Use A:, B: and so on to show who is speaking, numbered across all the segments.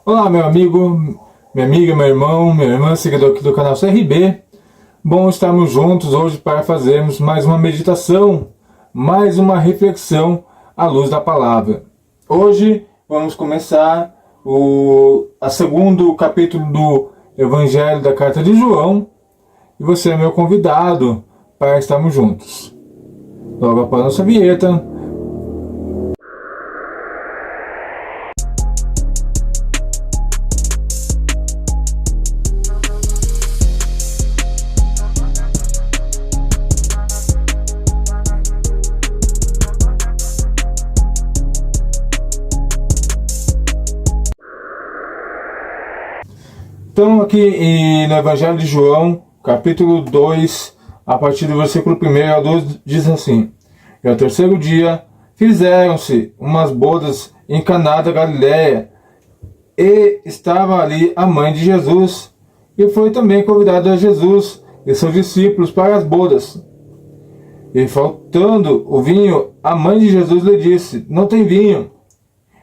A: Olá, meu amigo, minha amiga, meu irmão, minha irmã, seguidor aqui do canal CRB. Bom estarmos juntos hoje para fazermos mais uma meditação, mais uma reflexão à luz da palavra. Hoje vamos começar o segundo capítulo do Evangelho da Carta de João e você é meu convidado para estarmos juntos. Logo após a nossa vinheta. Então aqui no Evangelho de João, capítulo 2, a partir do versículo 1 ao 2, diz assim: E ao terceiro dia fizeram-se umas bodas em Caná da Galileia, e estava ali a mãe de Jesus, e foi também convidado a Jesus e seus discípulos para as bodas. E faltando o vinho, a mãe de Jesus lhe disse: Não tem vinho.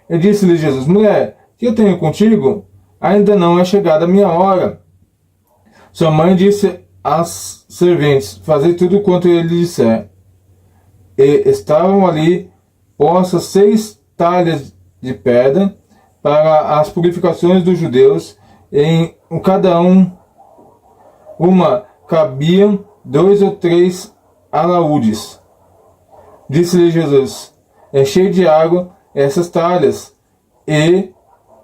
A: E disse-lhe Jesus: Mulher, que eu tenho contigo? Ainda não é chegada a minha hora. Sua mãe disse às serventes: Fazei tudo quanto ele disser. E estavam ali postas 6 talhas de pedra para as purificações dos judeus, em cada uma cabiam 2 ou 3 alaúdes. Disse-lhe Jesus: Enchei de água essas talhas, e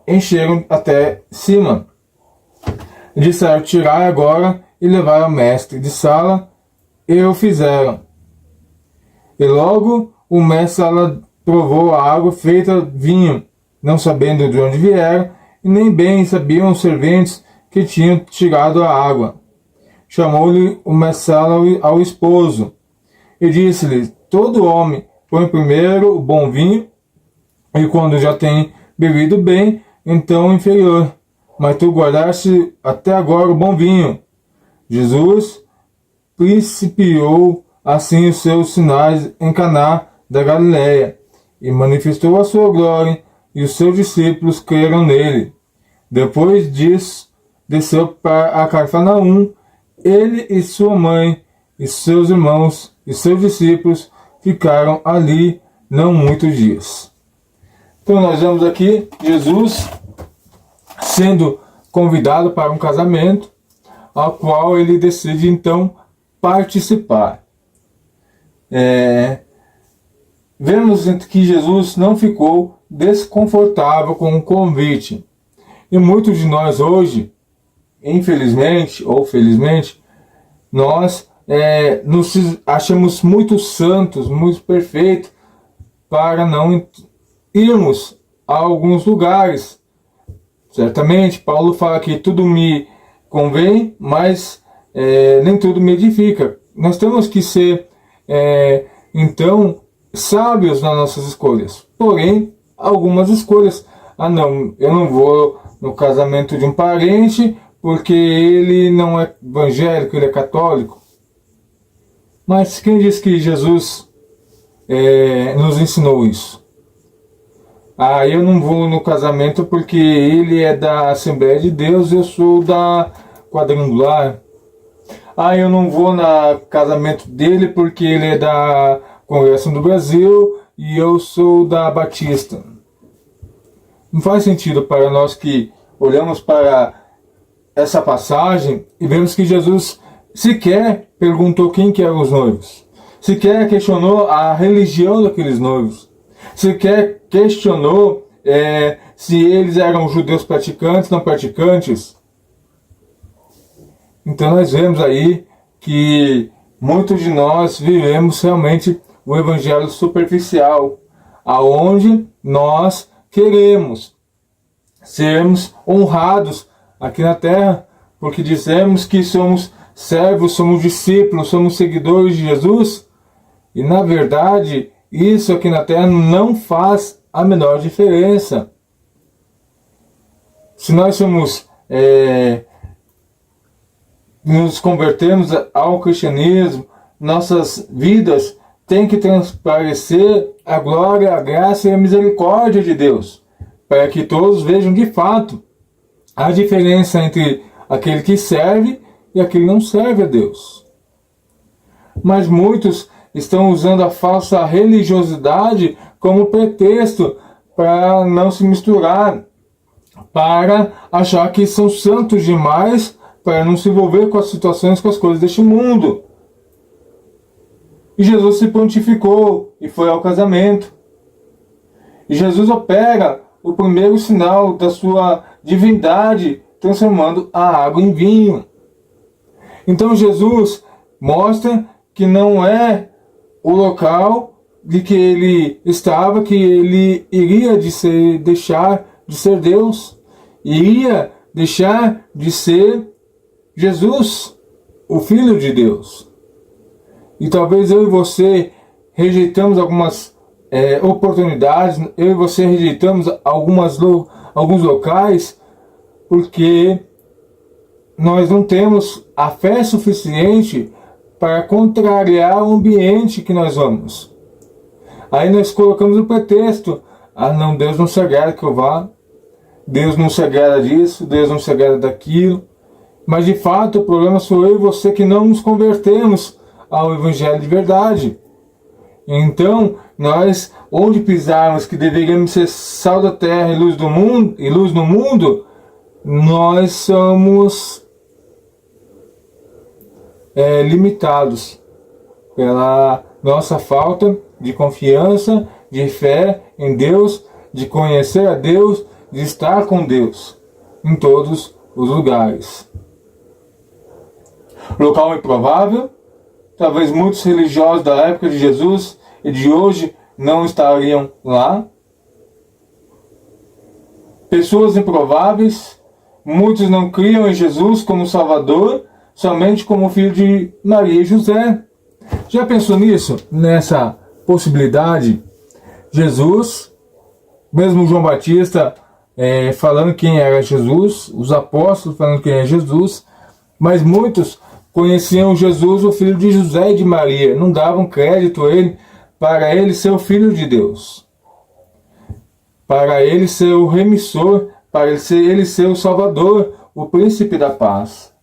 A: encheram até cima. Disseram: Tirai agora e levai ao mestre de sala, e o fizeram. E logo o mestre de sala provou a água feita vinho, não sabendo de onde viera, e nem bem sabiam os serventes que tinham tirado a água. Chamou-lhe o mestre de sala ao esposo, e disse-lhe: Todo homem põe primeiro o bom vinho, e quando já tem bebido bem, então inferior, mas tu guardaste até agora o bom vinho. Jesus principiou assim os seus sinais em Caná da Galileia, e manifestou a sua glória, e os seus discípulos creram nele. Depois disso, desceu para a Cafarnaum, ele e sua mãe, e seus irmãos, e seus discípulos ficaram ali não muitos dias. Então nós vemos aqui Jesus sendo convidado para um casamento, ao qual ele decide então participar. Vemos que Jesus não ficou desconfortável com o convite. E muitos de nós hoje, infelizmente ou felizmente, nós nos achamos muito santos, muito perfeitos, para não irmos a alguns lugares. Certamente, Paulo fala que tudo me convém, mas nem tudo me edifica. Nós temos que ser, então, sábios nas nossas escolhas. Porém, algumas escolhas. Não, eu não vou no casamento de um parente porque ele não é evangélico, ele é católico. Mas quem diz que Jesus nos ensinou isso? Eu não vou no casamento porque ele é da Assembleia de Deus, eu sou da Quadrangular. Eu não vou no casamento dele porque ele é da Congregação do Brasil e eu sou da Batista. Não faz sentido para nós que olhamos para essa passagem e vemos que Jesus sequer perguntou quem que eram os noivos. Sequer questionou a religião daqueles noivos. Sequer questionou se eles eram judeus praticantes, não praticantes. Então nós vemos aí que muitos de nós vivemos realmente o evangelho superficial, aonde nós queremos sermos honrados aqui na terra, porque dizemos que somos servos, somos discípulos, somos seguidores de Jesus, e na verdade isso aqui na terra não faz a menor diferença. Se nós nos convertermos ao cristianismo, nossas vidas têm que transparecer a glória, a graça e a misericórdia de Deus. para que todos vejam de fato a diferença entre aquele que serve e aquele que não serve a Deus. Mas muitos estão usando a falsa religiosidade como pretexto para não se misturar, para achar que são santos demais, para não se envolver com as situações, com as coisas deste mundo. E Jesus se prontificou e foi ao casamento. E Jesus opera o primeiro sinal da sua divindade, transformando a água em vinho. Então Jesus mostra que não é o local de que ele estava, que ele iria deixar de ser Deus, iria deixar de ser Jesus, o Filho de Deus. E talvez eu e você rejeitamos algumas oportunidades, eu e você rejeitamos alguns locais, porque nós não temos a fé suficiente para contrariar o ambiente que nós vamos. Aí nós colocamos o pretexto: não, Deus não se agrada que eu vá, Deus não se agrada disso, Deus não se agrada daquilo. Mas de fato o problema sou eu e você que não nos convertemos ao Evangelho de verdade. Então nós, onde pisarmos que deveríamos ser sal da terra e luz no mundo, nós somos limitados pela nossa falta de confiança, de fé em Deus, de conhecer a Deus, de estar com Deus em todos os lugares. Local improvável, talvez muitos religiosos da época de Jesus e de hoje não estariam lá. Pessoas improváveis, muitos não criam em Jesus como Salvador, somente como filho de Maria e José. Já pensou nisso? Nessa possibilidade? Jesus, mesmo João Batista falando quem era Jesus, os apóstolos falando quem é Jesus, mas muitos conheciam Jesus, o filho de José e de Maria, não davam crédito a ele, para ele ser o Filho de Deus, para ele ser o remissor, para ele ser o Salvador, o Príncipe da Paz.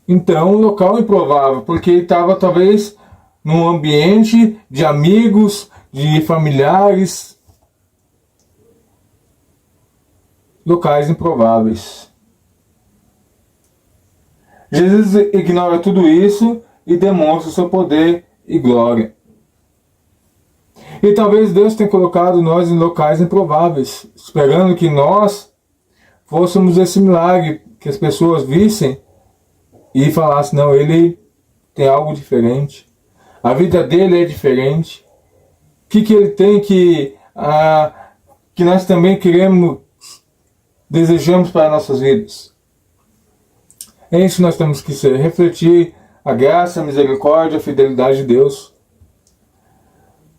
A: Então, um local improvável, porque ele estava talvez num ambiente de amigos, de familiares, locais improváveis. Jesus ignora tudo isso e demonstra o seu poder e glória. E talvez Deus tenha colocado nós em locais improváveis, esperando que nós fôssemos esse milagre, que as pessoas vissem e falassem: não, ele tem algo diferente, a vida dele é diferente. O que ele tem que nós também queremos, desejamos para nossas vidas? É isso que nós temos que ser, refletir a graça, a misericórdia, a fidelidade de Deus.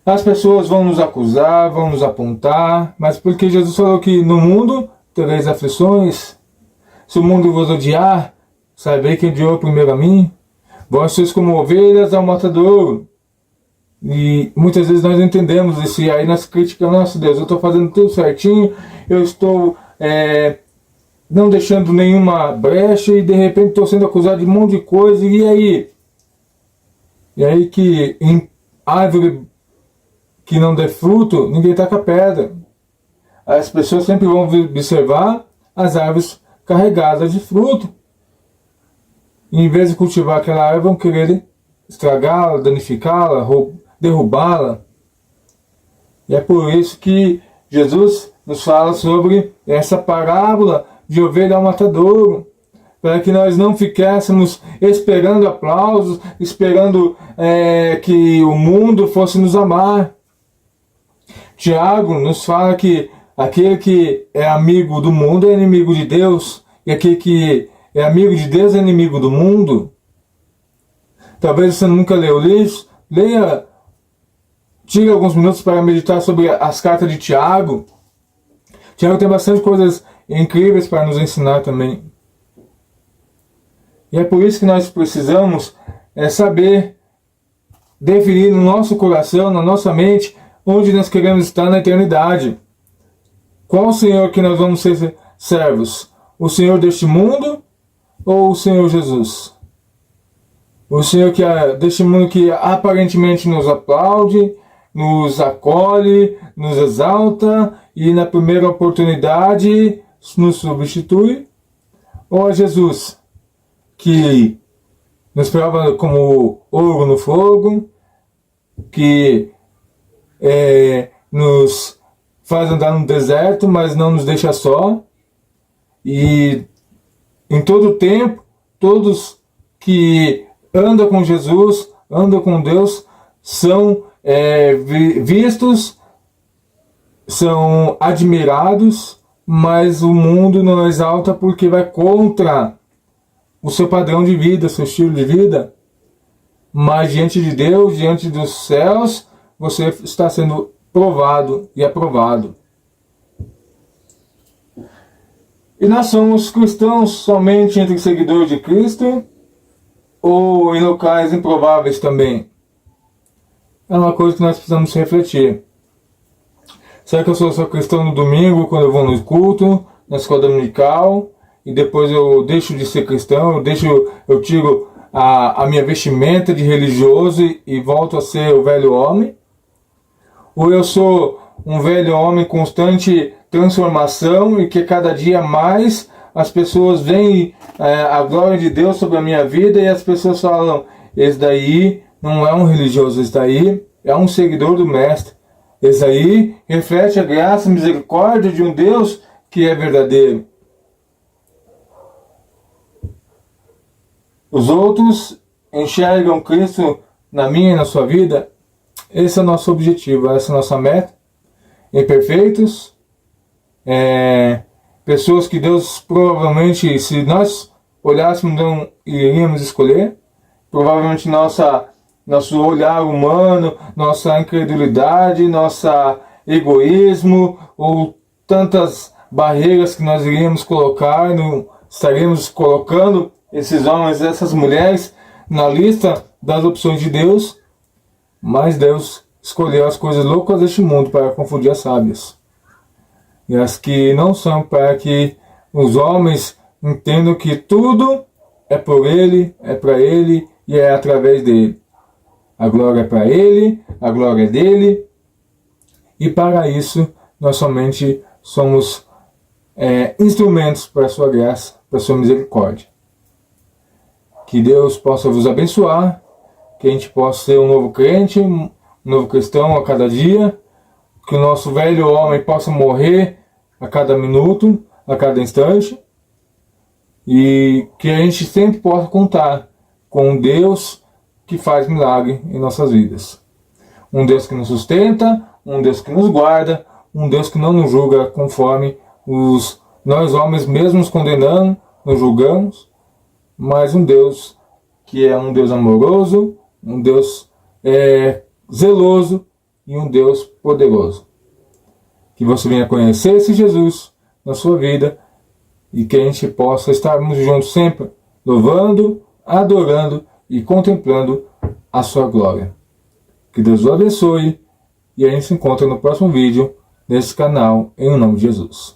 A: As pessoas vão nos acusar, vão nos apontar, mas porque Jesus falou que no mundo tereis aflições. Se o mundo vos odiar, sabei que odiou primeiro a mim. Vós sois como ovelhas ao matadouro. E muitas vezes nós entendemos isso, e aí nós criticamos: nossa Deus, eu estou fazendo tudo certinho, eu estou não deixando nenhuma brecha, e de repente estou sendo acusado de um monte de coisa, e aí? E aí que em árvore que não dê fruto, ninguém taca pedra. As pessoas sempre vão observar as árvores carregadas de fruto. E em vez de cultivar aquela árvore, vão querer estragá-la, danificá-la, derrubá-la. E é por isso que Jesus nos fala sobre essa parábola de ovelha ao matadouro, para que nós não ficássemos esperando aplausos, esperando que o mundo fosse nos amar. Tiago nos fala que aquele que é amigo do mundo é inimigo de Deus, e aquele que é amigo de Deus é inimigo do mundo. Talvez você nunca leu isso, leia, tire alguns minutos para meditar sobre as cartas de Tiago. Tiago tem bastante coisas incríveis para nos ensinar também. E é por isso que nós precisamos saber definir no nosso coração, na nossa mente, onde nós queremos estar na eternidade. Qual Senhor que nós vamos ser servos? O Senhor deste mundo ou o Senhor Jesus? O Senhor deste mundo que aparentemente nos aplaude, nos acolhe, nos exalta e na primeira oportunidade nos substitui? Ou a Jesus, que nos prova como ouro no fogo, que nos faz andar no deserto, mas não nos deixa só, e em todo o tempo, todos que andam com Jesus, andam com Deus, são vistos, são admirados, mas o mundo não exalta porque vai contra o seu padrão de vida, seu estilo de vida. Mas diante de Deus, diante dos céus, você está sendo provado e aprovado. E nós somos cristãos somente entre seguidores de Cristo ou em locais improváveis também? É uma coisa que nós precisamos refletir. Será que eu sou só cristão no domingo, quando eu vou no culto, na escola dominical, e depois eu deixo de ser cristão, eu tiro a minha vestimenta de religioso e volto a ser o velho homem? Ou eu sou um velho homem em constante transformação e que cada dia mais as pessoas veem a glória de Deus sobre a minha vida e as pessoas falam: esse daí não é um religioso, esse daí é um seguidor do Mestre, esse daí reflete a graça e misericórdia de um Deus que é verdadeiro. Os outros enxergam Cristo na minha e na sua vida? Esse é o nosso objetivo, essa é a nossa meta. Imperfeitos, pessoas que Deus provavelmente, se nós olhássemos, não iríamos escolher. Provavelmente nosso olhar humano, nossa incredulidade, nosso egoísmo, ou tantas barreiras que nós iríamos colocar, estaríamos colocando esses homens, essas mulheres na lista das opções de Deus, mas Deus escolheu as coisas loucas deste mundo para confundir as sábias, e as que não são, para que os homens entendam que tudo é por Ele, é para Ele e é através dele. A glória é para Ele, a glória é dele, e para isso nós somente somos instrumentos para a sua graça, para a sua misericórdia. Que Deus possa vos abençoar, que a gente possa ser um novo crente, um novo cristão a cada dia, que o nosso velho homem possa morrer a cada minuto, a cada instante, e que a gente sempre possa contar com um Deus que faz milagre em nossas vidas. Um Deus que nos sustenta, um Deus que nos guarda, um Deus que não nos julga conforme nós homens mesmos condenamos, nos julgamos, mas um Deus que é um Deus amoroso, um Deus zeloso e um Deus poderoso. Que você venha conhecer esse Jesus na sua vida e que a gente possa estarmos juntos sempre, louvando, adorando e contemplando a sua glória. Que Deus o abençoe e a gente se encontra no próximo vídeo desse canal, em nome de Jesus.